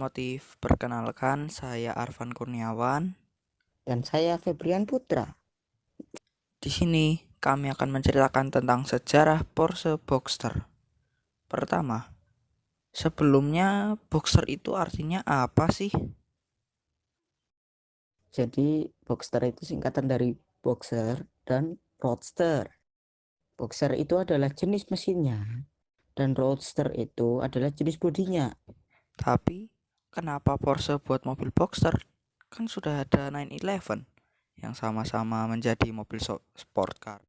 Otomotif. Perkenalkan, saya Arvan Kurniawan. Dan saya Febrian Putra. Di sini kami akan menceritakan tentang sejarah Porsche Boxster. Pertama, sebelumnya Boxster itu artinya apa sih? Jadi Boxster itu singkatan dari Boxer dan Roadster. Boxer itu adalah jenis mesinnya dan Roadster itu adalah jenis bodinya. Tapi, kenapa Porsche buat mobil Boxster? Kan sudah ada 911 yang sama-sama menjadi mobil sport car.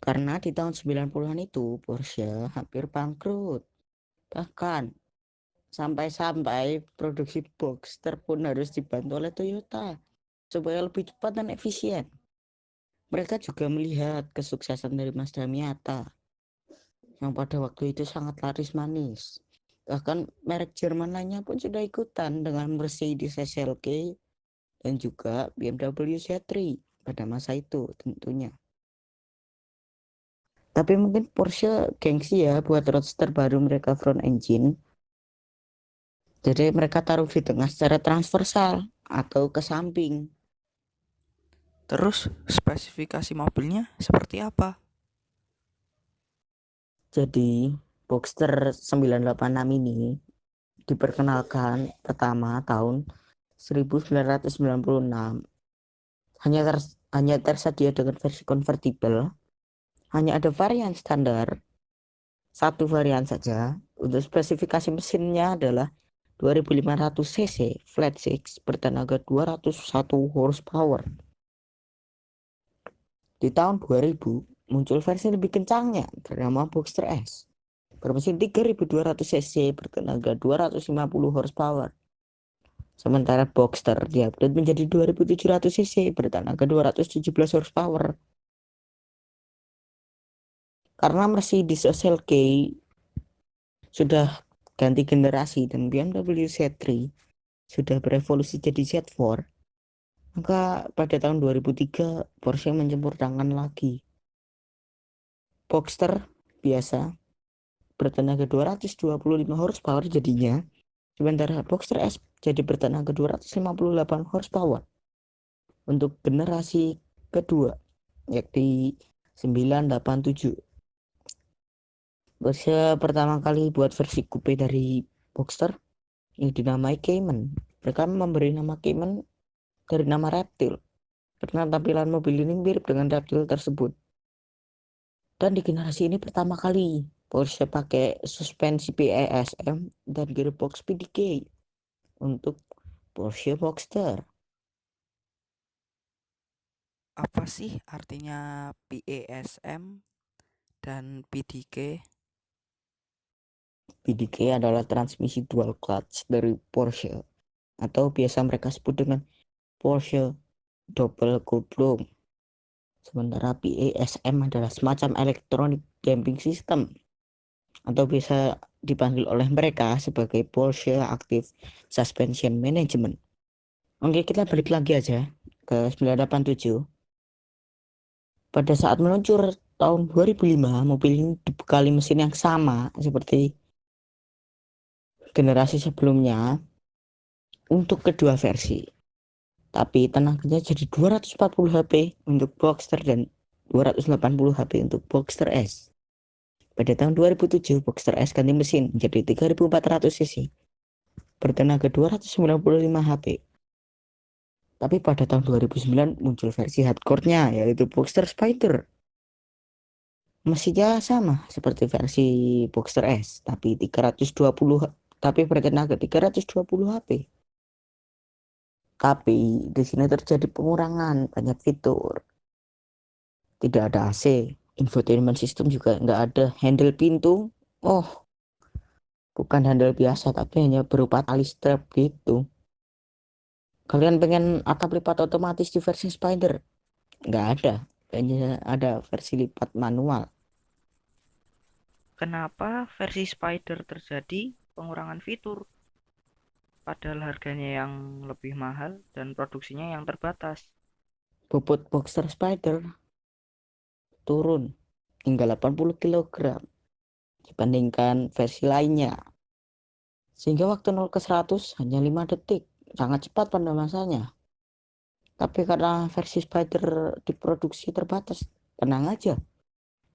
Karena di tahun 90-an itu Porsche hampir bangkrut. Bahkan sampai-sampai produksi Boxster pun harus dibantu oleh Toyota supaya lebih cepat dan efisien. Mereka juga melihat kesuksesan dari Mazda Miata yang pada waktu itu sangat laris manis. Bahkan merek Jerman lainnya pun sudah ikutan dengan Mercedes SLK dan juga BMW Z3 pada masa itu tentunya. Tapi mungkin Porsche gengsi ya buat Roadster baru mereka front engine. Jadi mereka taruh di tengah secara transversal atau ke samping. Terus, spesifikasi mobilnya seperti apa? Jadi Boxster 986 ini diperkenalkan pertama tahun 1996. Hanya tersedia dengan versi konvertibel. Hanya ada varian standar, satu varian saja. Untuk spesifikasi mesinnya adalah 2500 cc flat six bertenaga 201 horsepower. Di tahun 2000 muncul versi lebih kencangnya bernama Boxster S bermesin 3200 cc bertenaga 250 horsepower. Sementara Boxster diupdate menjadi 2700 cc bertenaga 217 horsepower. Karena Mercedes SLK sudah ganti generasi dan BMW Z3 sudah berevolusi jadi Z4, maka pada tahun 2003 Porsche menyempurnakan lagi. Boxster biasa bertenaga 225 horsepower jadinya, sementara Boxster S jadi bertenaga 258 horsepower untuk generasi kedua, yakni 987. Porsche pertama kali buat versi coupe dari Boxster yang dinamai Cayman. Mereka memberi nama Cayman dari nama reptil, karena tampilan mobil ini mirip dengan reptil tersebut. Dan di generasi ini pertama kali Porsche pakai suspensi PESM dan gearbox PDK untuk Porsche Boxster. Apa sih artinya PASM dan PDK? PDK adalah transmisi dual clutch dari Porsche atau biasa mereka sebut dengan Porsche Double Kupplung. Sementara PASM adalah semacam electronic damping system atau biasa dipanggil oleh mereka sebagai Porsche Active Suspension Management. Oke, kita balik lagi aja ke 987. Pada saat meluncur tahun 2005, mobil ini dibekali mesin yang sama seperti generasi sebelumnya untuk kedua versi. Tapi tenaganya jadi 240 HP untuk Boxster dan 280 HP untuk Boxster S. Pada tahun 2007, Boxster S ganti mesin menjadi 3400 cc bertenaga 295 HP. Tapi pada tahun 2009 muncul versi hardcore-nya, yaitu Boxster Spider. Mesinnya sama seperti versi Boxster S, tapi bertenaga 320 HP. Tapi di sini terjadi pengurangan banyak fitur. Tidak ada AC, infotainment system juga nggak ada, handle pintu. Oh, bukan handle biasa, tapi hanya berupa tali strap gitu. Kalian pengen atap lipat otomatis di versi Spider? Nggak ada, hanya ada versi lipat manual. Kenapa versi Spider terjadi pengurangan fitur, padahal harganya yang lebih mahal dan produksinya yang terbatas? Bobot Boxster Spider turun hingga 80 kg dibandingkan versi lainnya. sehingga waktu 0 ke 100 hanya 5 detik, sangat cepat pada masanya. Tapi karena versi Spider diproduksi terbatas, tenang aja.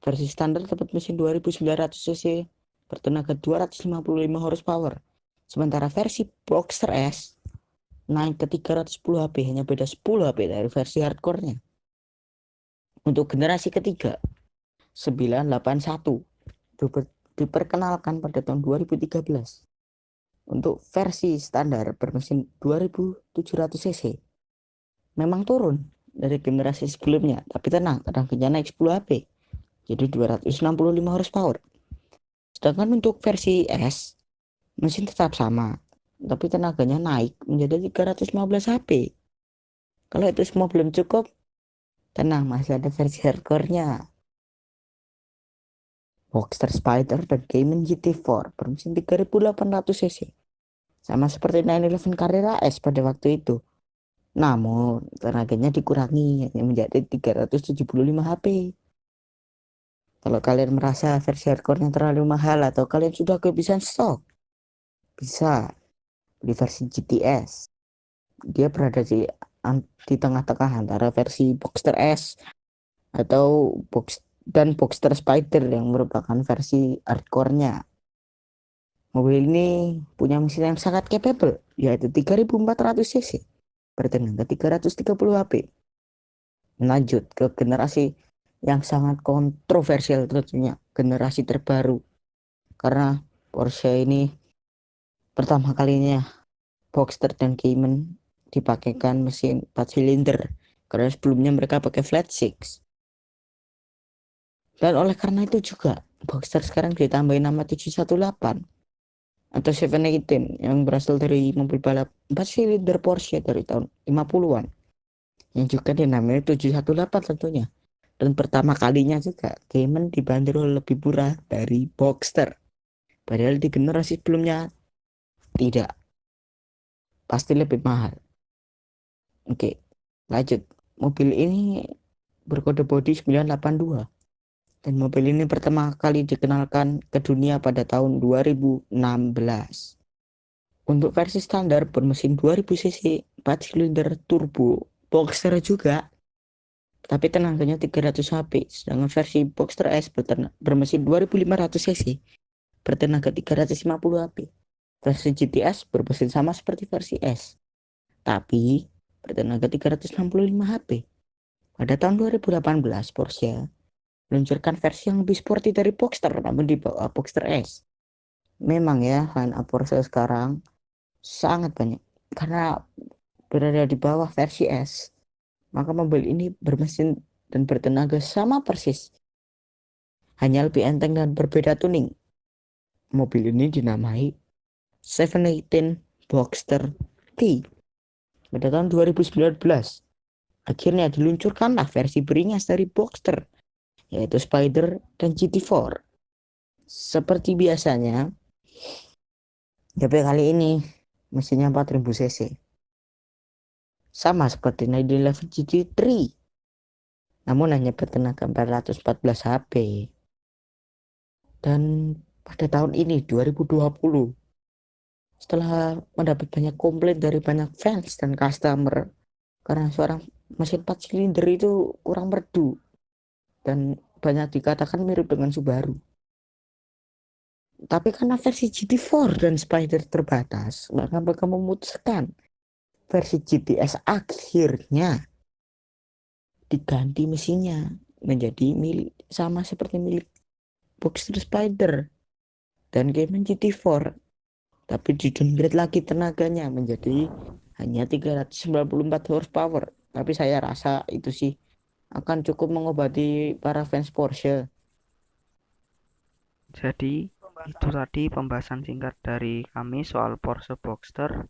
Versi standar dapat mesin 2900 cc bertenaga 255 horsepower. Sementara versi Boxster S naik ke 310 HP, hanya beda 10 HP dari versi hardcore-nya. Untuk generasi ketiga, 981 diperkenalkan pada tahun 2013. Untuk versi standar bermesin 2700 cc memang turun dari generasi sebelumnya, tapi tenang, tenaganya naik 10 HP, jadi 265 horsepower. Sedangkan untuk versi S, mesin tetap sama, tapi tenaganya naik menjadi 315 HP. Kalau itu semua belum cukup, tenang, masih ada versi hardcore-nya. Boxster Spider dan Cayman GT4 bermesin 3800 cc. Sama seperti 911 Carrera S pada waktu itu. Namun, tenaganya dikurangi hanya menjadi 375 HP. Kalau kalian merasa versi hardcore-nya terlalu mahal atau kalian sudah kehabisan stok, bisa beli versi GTS. Dia berada di tengah-tengah antara versi Boxster S atau Boxster Spider yang merupakan versi hardcore-nya. Mobil ini punya mesin yang sangat capable, yaitu 3400 cc bertenaga 330 HP. Lanjut ke generasi yang sangat kontroversial, tentunya generasi terbaru, karena Porsche ini pertama kalinya Boxster dan Cayman dipakaikan mesin 4 silinder, karena sebelumnya mereka pakai flat six. Dan oleh karena itu juga Boxster sekarang ditambahin nama 718 atau 718 yang berasal dari mobil balap 4 silinder Porsche dari tahun 50-an yang juga dinamai 718 tentunya. Dan pertama kalinya juga Cayman dibanderol lebih murah dari Boxster, padahal di generasi sebelumnya tidak, pasti lebih mahal. Oke, lanjut. Mobil ini berkode bodi 982 dan mobil ini pertama kali dikenalkan ke dunia pada tahun 2016. Untuk versi standar bermesin 2000 cc 4 silinder turbo Boxster juga, tapi tenaganya 300 HP. Sedangkan versi Boxster S bermesin 2500 cc bertenaga 350 HP. Versi GTS bermesin sama seperti versi S, tapi bertenaga 365 HP. Pada tahun 2018, Porsche meluncurkan versi yang lebih sporty dari Boxster, namun di bawah Boxster S. Memang ya, line up Porsche sekarang sangat banyak karena berada di bawah versi S. Maka mobil ini bermesin dan bertenaga sama persis, hanya lebih enteng dan berbeda tuning. Mobil ini dinamai 718 Boxster T. Pada tahun 2019, akhirnya diluncurkanlah versi beringas dari Boxster, yaitu Spider dan GT4. Seperti biasanya, tapi kali ini mesinnya 4000 cc. Sama seperti 911 GT3, namun hanya bertenaga 414 HP. Dan pada tahun ini 2020, setelah mendapat banyak komplain dari banyak fans dan customer karena seorang mesin 4 silinder itu kurang merdu dan banyak dikatakan mirip dengan Subaru. Tapi karena versi GT4 dan Spider terbatas, maka mereka memutuskan versi GTS akhirnya diganti mesinnya menjadi milik sama seperti milik Boxster Spider dan Cayman GT4, tapi di downgrade lagi tenaganya menjadi hanya 394 horsepower. Tapi saya rasa itu sih akan cukup mengobati para fans Porsche. Jadi itu tadi pembahasan singkat dari kami soal Porsche Boxster.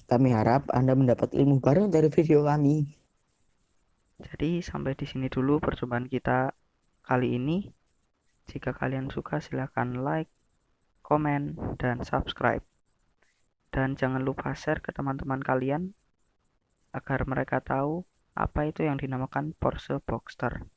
Kami harap Anda mendapat ilmu baru dari video kami. Jadi sampai di sini dulu perjumpaan kita kali ini. Jika kalian suka silahkan like, komen, dan subscribe. Dan jangan lupa share ke teman-teman kalian agar mereka tahu apa itu yang dinamakan Porsche Boxster.